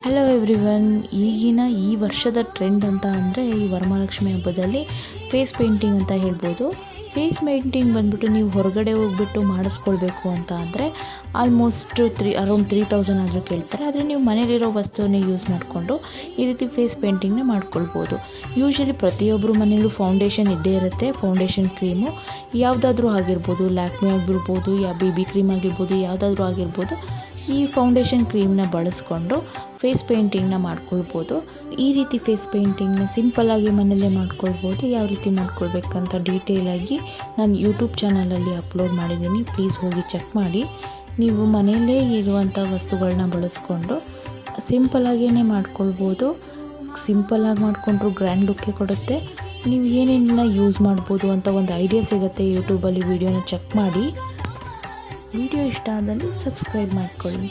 Hello everyone. ಈಗಿನ ಈ ವರ್ಷದ ಟ್ರೆಂಡ್ ಅಂತ ಅಂದರೆ ಈ ವರಮಹಾಲಕ್ಷ್ಮಿ ಹಬ್ಬದಲ್ಲಿ ಫೇಸ್ ಪೇಂಟಿಂಗ್ ಅಂತ ಹೇಳ್ಬೋದು. ಫೇಸ್ ಪೇಂಟಿಂಗ್ ಬಂದ್ಬಿಟ್ಟು ನೀವು ಹೊರಗಡೆ ಹೋಗ್ಬಿಟ್ಟು ಮಾಡಿಸ್ಕೊಳ್ಬೇಕು ಅಂತ ಅಂದರೆ ಆಲ್ಮೋಸ್ಟ್ ಅರೌಂಡ್ 3000 ಆದರೂ ಕೇಳ್ತಾರೆ. ಆದರೆ ನೀವು ಮನೇಲಿರೋ ವಸ್ತುವನ್ನೇ ಯೂಸ್ ಮಾಡಿಕೊಂಡು ಈ ರೀತಿ ಫೇಸ್ ಪೇಂಟಿಂಗ್ನ ಮಾಡ್ಕೊಳ್ಬೋದು. ಯೂಶ್ವಲಿ ಪ್ರತಿಯೊಬ್ಬರು ಮನೇಲೂ ಫೌಂಡೇಶನ್ ಇದ್ದೇ ಇರುತ್ತೆ. ಫೌಂಡೇಶನ್ ಕ್ರೀಮು ಯಾವುದಾದ್ರೂ ಆಗಿರ್ಬೋದು, ಲ್ಯಾಕ್ಮೆ ಆಗಿರ್ಬೋದು, BB ಕ್ರೀಮ್ ಆಗಿರ್ಬೋದು, ಯಾವುದಾದ್ರೂ ಆಗಿರ್ಬೋದು. ಈ ಫೌಂಡೇಶನ್ ಕ್ರೀಮ್ನ ಬಳಸ್ಕೊಂಡು ಫೇಸ್ ಪೇಂಟಿಂಗ್ನ ಮಾಡ್ಕೊಳ್ಬೋದು. ಈ ರೀತಿ ಫೇಸ್ ಪೇಂಟಿಂಗ್ನ ಸಿಂಪಲ್ಲಾಗಿ ಮನೆಯಲ್ಲೇ ಮಾಡ್ಕೊಳ್ಬೋದು. ಯಾವ ರೀತಿ ಮಾಡ್ಕೊಳ್ಬೇಕಂತ ಡೀಟೇಲಾಗಿ ನಾನು ಯೂಟ್ಯೂಬ್ ಚಾನಲಲ್ಲಿ ಅಪ್ಲೋಡ್ ಮಾಡಿದ್ದೀನಿ. ಪ್ಲೀಸ್ ಹೋಗಿ ಚೆಕ್ ಮಾಡಿ. ನೀವು ಮನೆಯಲ್ಲೇ ಇರುವಂಥ ವಸ್ತುಗಳನ್ನ ಬಳಸ್ಕೊಂಡು ಸಿಂಪಲ್ಲಾಗೇ ಮಾಡ್ಕೊಳ್ಬೋದು. ಸಿಂಪಲ್ಲಾಗಿ ಮಾಡಿಕೊಂಡ್ರು ಗ್ರ್ಯಾಂಡ್ ಲುಕ್ಕೇ ಕೊಡುತ್ತೆ. ನೀವು ಏನೇನೆಲ್ಲ ಯೂಸ್ ಮಾಡ್ಬೋದು ಅಂತ ಒಂದು ಐಡಿಯಾ ಸಿಗುತ್ತೆ. ಯೂಟ್ಯೂಬಲ್ಲಿ ವೀಡಿಯೋನ ಚೆಕ್ ಮಾಡಿ. ವಿಡಿಯೋ ಇಷ್ಟ ಆದಲ್ಲಿ ಸಬ್ಸ್ಕ್ರೈಬ್ ಮಾಡ್ಕೊಳ್ಳಿ.